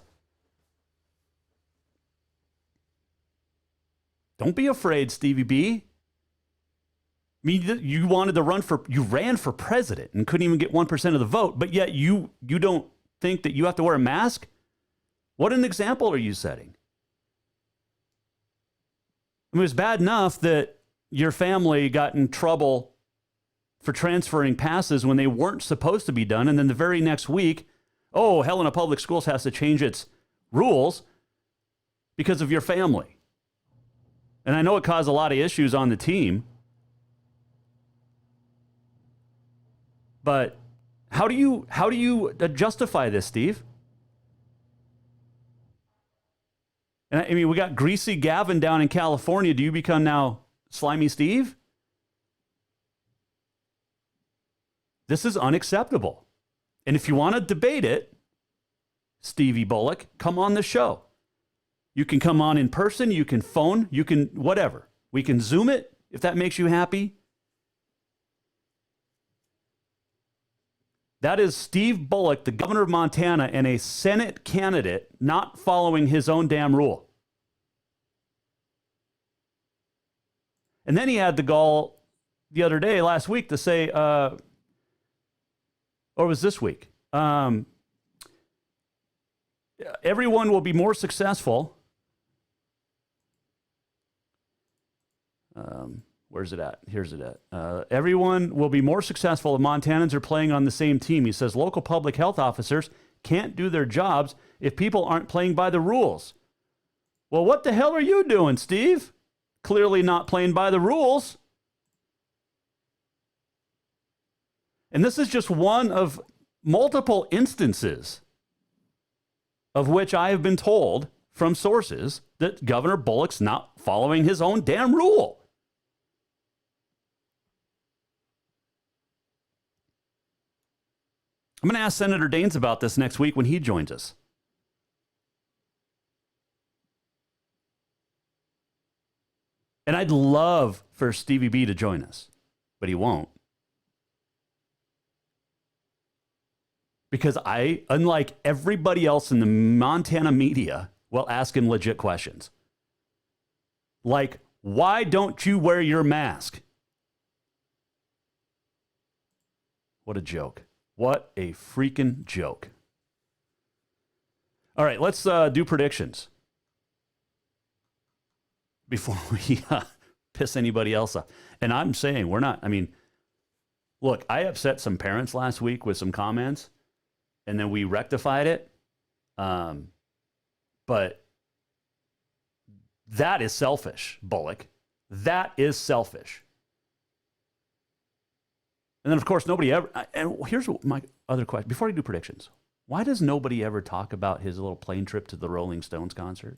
Don't be afraid, Stevie B. I mean, you ran for president and couldn't even get 1% of the vote, but yet you don't think that you have to wear a mask? What an example are you setting? I mean, it was bad enough that your family got in trouble for transferring passes when they weren't supposed to be done, and then the very next week, oh, Helena Public Schools has to change its rules because of your family. And I know it caused a lot of issues on the team, but how do you justify this, Steve? And I mean, we got Greasy Gavin down in California. Do you become now Slimy Steve? This is unacceptable. And if you want to debate it, Stevie Bullock, come on the show. You can come on in person, you can phone, you can whatever. We can Zoom it if that makes you happy. That is Steve Bullock, the governor of Montana, and a Senate candidate not following his own damn rule. And then he had the gall the other day, last week, to say, or was this week? Everyone will be more successful. Where's it at? Here's it at. Everyone will be more successful if Montanans are playing on the same team. He says local public health officers can't do their jobs if people aren't playing by the rules. Well, what the hell are you doing, Steve? Clearly not playing by the rules. And this is just one of multiple instances of which I have been told from sources that Governor Bullock's not following his own damn rule. I'm going to ask Senator Daines about this next week when he joins us. And I'd love for Stevie B to join us, but he won't. Because I, unlike everybody else in the Montana media, will ask him legit questions. Like, why don't you wear your mask? What a joke. What a freaking joke. All right, let's do predictions before we piss anybody else off. And I'm saying we're not, I mean, look, I upset some parents last week with some comments, and then we rectified it. But that is selfish, Bullock. That is selfish. And then, of course, nobody ever... And here's my other question. Before I do predictions, why does nobody ever talk about his little plane trip to the Rolling Stones concert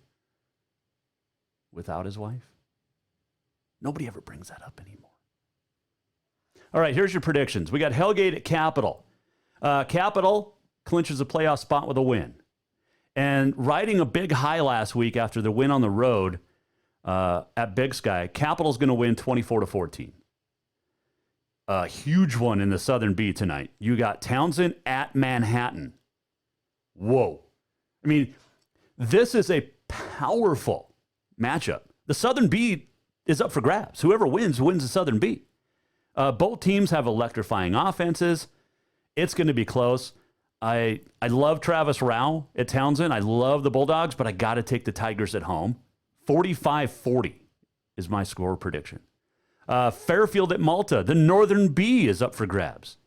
without his wife? Nobody ever brings that up anymore. All right, here's your predictions. We got Hellgate at Capitol. Capitol clinches a playoff spot with a win. And riding a big high last week after the win on the road, at Big Sky. Capital's going to win 24-14. A huge one in the Southern B tonight. You got Townsend at Manhattan. Whoa. I mean, this is a powerful matchup. The Southern B is up for grabs. Whoever wins the Southern B. Both teams have electrifying offenses. It's going to be close. I love Travis Rao at Townsend. I love the Bulldogs, but I got to take the Tigers at home. 45-40 is my score prediction. Fairfield at Malta. The Northern B is up for grabs.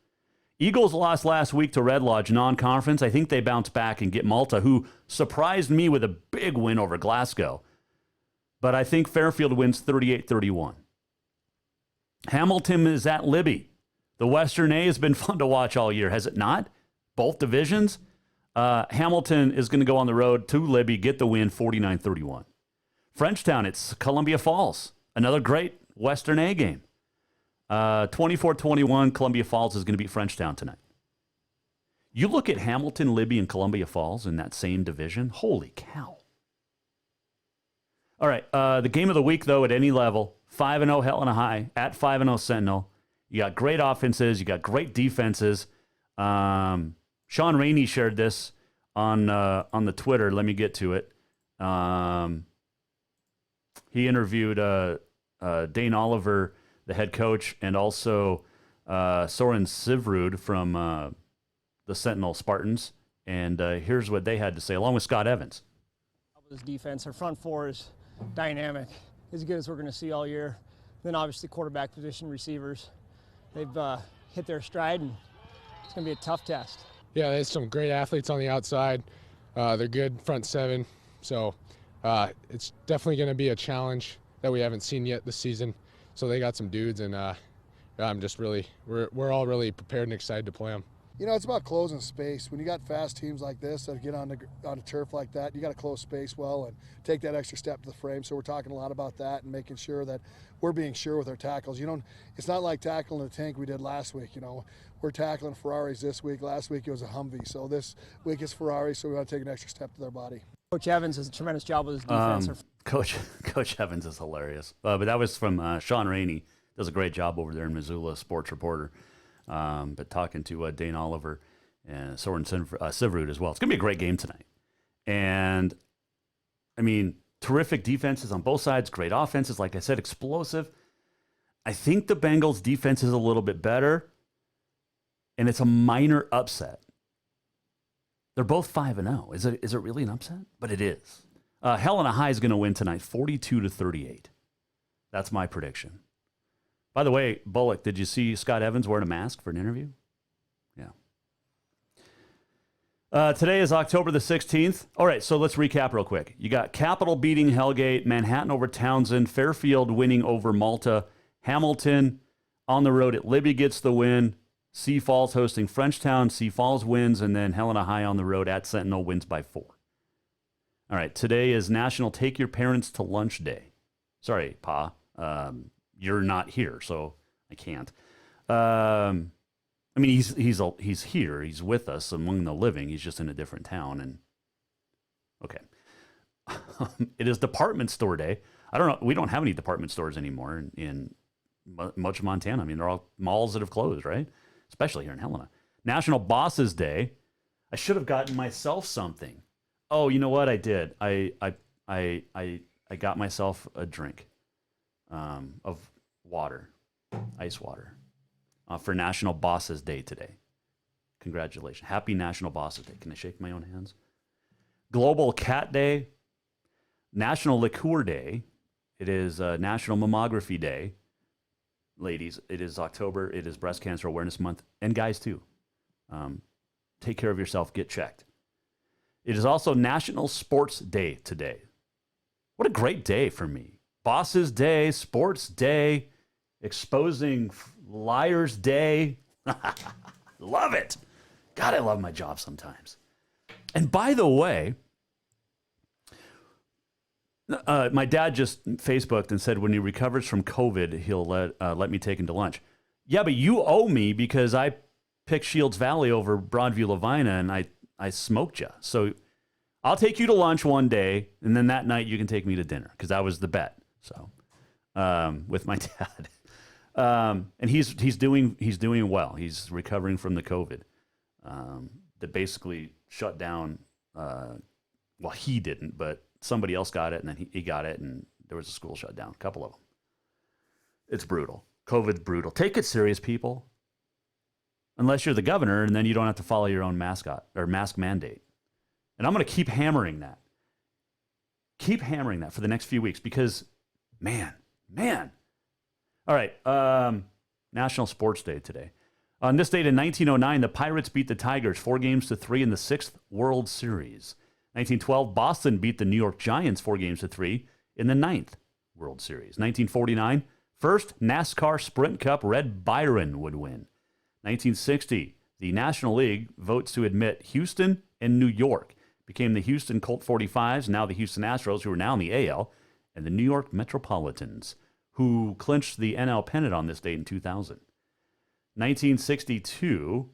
Eagles lost last week to Red Lodge non-conference. I think they bounce back and get Malta, who surprised me with a big win over Glasgow. But I think Fairfield wins 38-31. Hamilton is at Libby. The Western A has been fun to watch all year, has it not? Both divisions. Hamilton is going to go on the road to Libby, get the win, 49-31. Frenchtown, it's Columbia Falls. Another great Western A game. 24-21, Columbia Falls is going to beat Frenchtown tonight. You look at Hamilton, Libby, and Columbia Falls in that same division. Holy cow. All right, the game of the week, though, at any level, 5-0 Helena High at 5-0 Sentinel. You got great offenses. You got great defenses. Sean Rainey shared this on the Twitter. Let me get to it. He interviewed Dane Oliver, the head coach, and also Soren Sivrud from the Sentinel Spartans. And here's what they had to say, along with Scott Evans. This defense, our front four is dynamic, as good as we're going to see all year. Then obviously quarterback position, receivers. They've hit their stride, and it's going to be a tough test. Yeah, there's some great athletes on the outside. They're good front seven. So it's definitely going to be a challenge that we haven't seen yet this season. So they got some dudes, and I'm just really, we're all really prepared and excited to play them. You know, it's about closing space. When you got fast teams like this that get on a turf like that, you got to close space well and take that extra step to the frame. So we're talking a lot about that and making sure that we're being sure with our tackles. It's not like tackling the tank we did last week. We're tackling Ferraris this week. Last week it was a Humvee. So this week it's Ferrari. So we want to take an extra step to their body. Coach Evans does a tremendous job with his defense. Coach Evans is hilarious. But that was from Sean Rainey. Does a great job over there in Missoula, sports reporter. But talking to Dane Oliver and Soren Sivrud as well. It's going to be a great game tonight. And, I mean, terrific defenses on both sides, great offenses. Like I said, explosive. I think the Bengals' defense is a little bit better, and it's a minor upset. They're both 5-0. Is it really an upset? But it is. Helena High is going to win tonight, 42-38. That's my prediction. By the way, Bullock, did you see Scott Evans wearing a mask for an interview? Yeah. Today is October the 16th. All right, so let's recap real quick. You got Capital beating Hellgate, Manhattan over Townsend, Fairfield winning over Malta, Hamilton on the road at Libby gets the win, Sioux Falls hosting Frenchtown, Sioux Falls wins, and then Helena High on the road at Sentinel wins by 4. All right, today is National Take Your Parents to Lunch Day. Sorry, Pa. You're not here, so I can't. I mean, he's here. He's with us among the living. He's just in a different town. And okay, it is Department Store Day. I don't know. We don't have any department stores anymore in much of Montana. I mean, they're all malls that have closed, right? Especially here in Helena. National Bosses Day. I should have gotten myself something. Oh, you know what? I did. I got myself a drink of water, ice water, for National Bosses Day today. Congratulations. Happy National Bosses Day. Can I shake my own hands? Global Cat Day, National Liqueur Day. It is National Mammography Day. Ladies, it is October. It is Breast Cancer Awareness Month. And guys, too. Take care of yourself. Get checked. It is also National Sports Day today. What a great day for me. Bosses Day, Sports Day, Exposing Liars Day. Love it. God, I love my job sometimes. And by the way, my dad just Facebooked and said when he recovers from COVID, he'll let me take him to lunch. Yeah, but you owe me because I picked Shields Valley over Broadview Lavina and I smoked you. So I'll take you to lunch one day, and then that night you can take me to dinner because that was the bet. So, with my dad, and he's doing well. He's recovering from the COVID that basically shut down. Well, he didn't, but somebody else got it, and then he got it, and there was a school shut down. A couple of them. It's brutal. COVID's brutal. Take it serious, people. Unless you're the governor, and then you don't have to follow your own mask mandate. And I'm going to keep hammering that. Keep hammering that for the next few weeks because, man. All right, National Sports Day today. On this date in 1909, the Pirates beat the Tigers 4-3 in the 6th World Series. 1912, Boston beat the New York Giants 4-3 in the 9th World Series. 1949, first NASCAR Sprint Cup, Red Byron would win. 1960, the National League votes to admit Houston and New York. Became the Houston Colt 45s, now the Houston Astros, who are now in the AL, and the New York Metropolitans, who clinched the NL pennant on this date in 2000. 1962,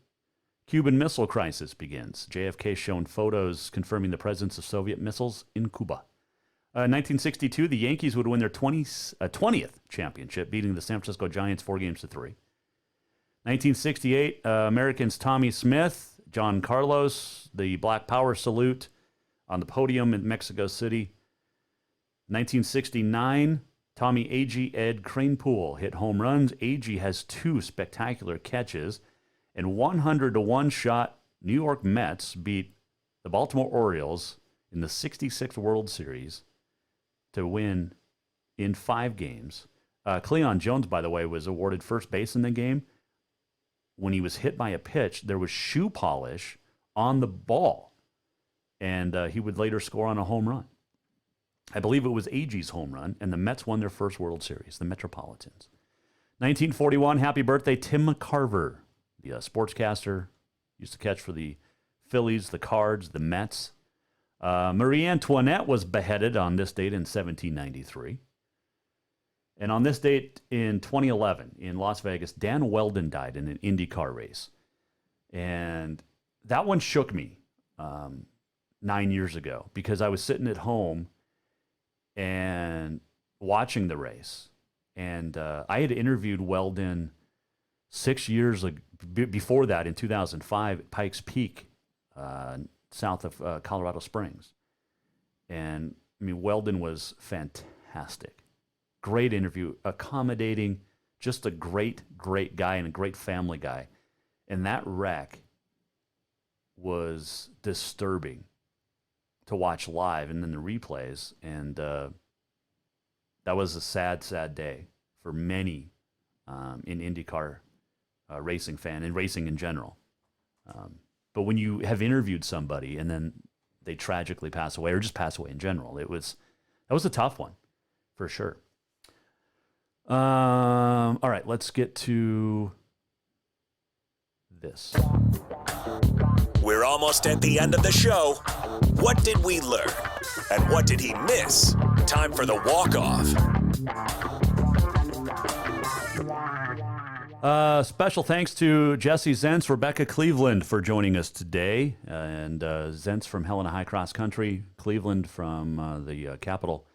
Cuban Missile Crisis begins. JFK shown photos confirming the presence of Soviet missiles in Cuba. 1962, the Yankees would win their 20th championship, beating the San Francisco Giants 4-3. 1968, Americans Tommy Smith, John Carlos, the Black Power salute on the podium in Mexico City. 1969, Tommy Agee, Ed Kranepool hit home runs. Agee has 2 spectacular catches. And 100-1 shot, New York Mets beat the Baltimore Orioles in the 66th World Series to win in 5 games. Cleon Jones, by the way, was awarded first base in the game. When he was hit by a pitch, there was shoe polish on the ball, and he would later score on a home run. I believe it was Agee's home run, and the Mets won their first World Series, the Metropolitans. 1941, happy birthday, Tim McCarver, the sportscaster, used to catch for the Phillies, the Cards, the Mets. Marie Antoinette was beheaded on this date in 1793. And on this date in 2011 in Las Vegas, Dan Weldon died in an IndyCar race. And that one shook me 9 years ago because I was sitting at home and watching the race. And I had interviewed Weldon 6 years before that in 2005 at Pikes Peak, south of Colorado Springs. And I mean, Weldon was fantastic. Great interview, accommodating, just a great guy and a great family guy. And that wreck was disturbing to watch live and then the replays. And that was a sad day for many in IndyCar racing fan and racing in general. But when you have interviewed somebody and then they tragically pass away or just pass away in general, that was a tough one for sure. All right, let's get to this. We're almost at the end of the show. What did we learn? And what did he miss? Time for the walk-off. Special thanks to Jesse Zentz, Rebecca Cleveland for joining us today, and Zentz from Helena High Cross Country, Cleveland from the Capital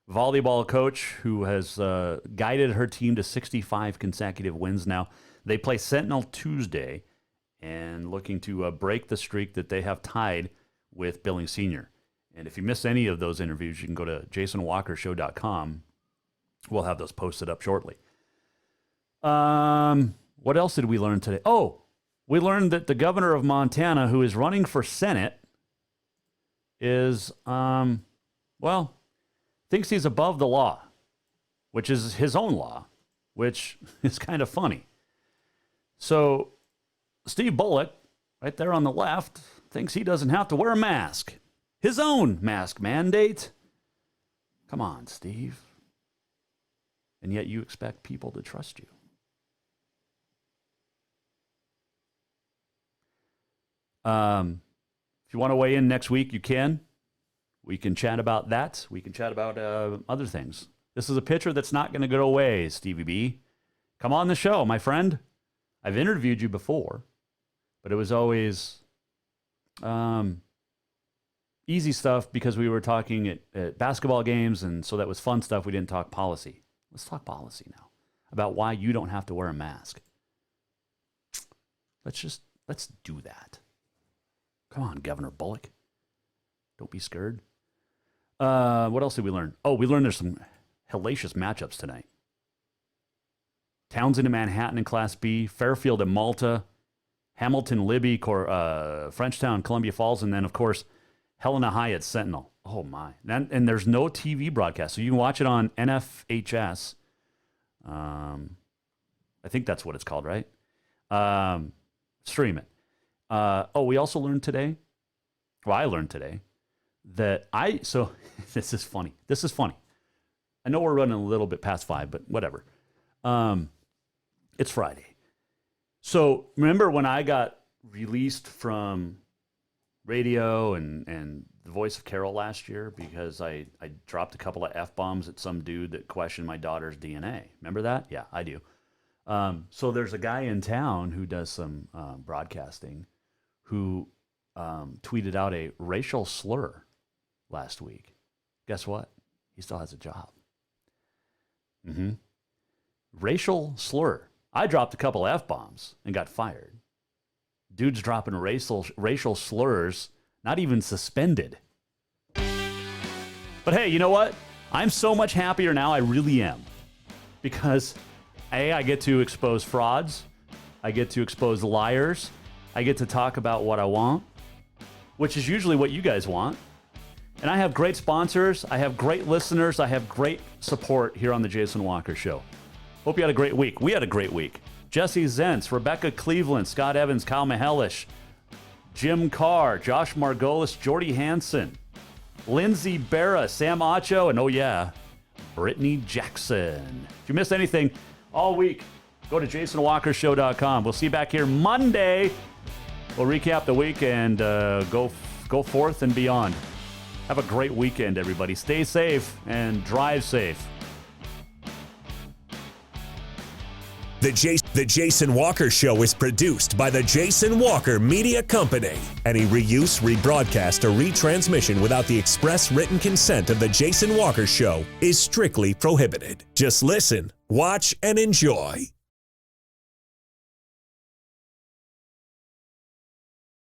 volleyball coach who has guided her team to 65 consecutive wins now. They play Sentinel Tuesday and looking to break the streak that they have tied with Billings Senior. And if you miss any of those interviews, you can go to jasonwalkershow.com. We'll have those posted up shortly. What else did we learn today? Oh, we learned that the governor of Montana, who is running for Senate, is, thinks he's above the law, which is his own law, which is kind of funny. So Steve Bullock, right there on the left, thinks he doesn't have to wear a mask. His own mask mandate. Come on, Steve. And yet you expect people to trust you. If you want to weigh in next week, you can. We can chat about that. We can chat about other things. This is a pitcher that's not going to go away, Stevie B. Come on the show, my friend. I've interviewed you before, but it was always, easy stuff because we were talking at basketball games, and so that was fun stuff. We didn't talk policy. Let's talk policy now about why you don't have to wear a mask. Let's do that. Come on, Governor Bullock. Don't be scared. What else did we learn? Oh, we learned there's some hellacious matchups tonight. Townsend and Manhattan in Class B, Fairfield and Malta, Hamilton, Libby, Frenchtown, Columbia Falls, and then, of course, Helena High at Sentinel. Oh, my. And there's no TV broadcast, so you can watch it on NFHS. I think that's what it's called, right? Stream it. We also learned today, I learned today, that so this is funny. I know we're running a little bit past 5, but whatever. It's Friday. So remember when I got released from radio and the Voice of Carol last year because I dropped a couple of F-bombs at some dude that questioned my daughter's DNA. Remember that? Yeah, I do. So there's a guy in town who does some broadcasting who tweeted out a racial slur last week. Guess what? He still has a job. Racial slur. I dropped a couple F-bombs and got fired. Dude's dropping racial slurs, not even suspended. But hey, you know what? I'm so much happier now, I really am. Because A, I get to expose frauds. I get to expose liars. I get to talk about what I want, which is usually what you guys want. And I have great sponsors. I have great listeners. I have great support here on the Jason Walker Show. Hope you had a great week. We had a great week. Jesse Zentz, Rebecca Cleveland, Scott Evans, Kyle Mihelish, Jim Carr, Josh Margolis, Jordy Hansen, Lindsay Barra, Sam Acho, and oh yeah, Brittany Jackson. If you missed anything all week, go to jasonwalkershow.com. We'll see you back here Monday. We'll recap the week and go forth and beyond. Have a great weekend, everybody. Stay safe and drive safe. The Jason Walker Show is produced by the Jason Walker Media Company. Any reuse, rebroadcast, or retransmission without the express written consent of the Jason Walker Show is strictly prohibited. Just listen, watch, and enjoy.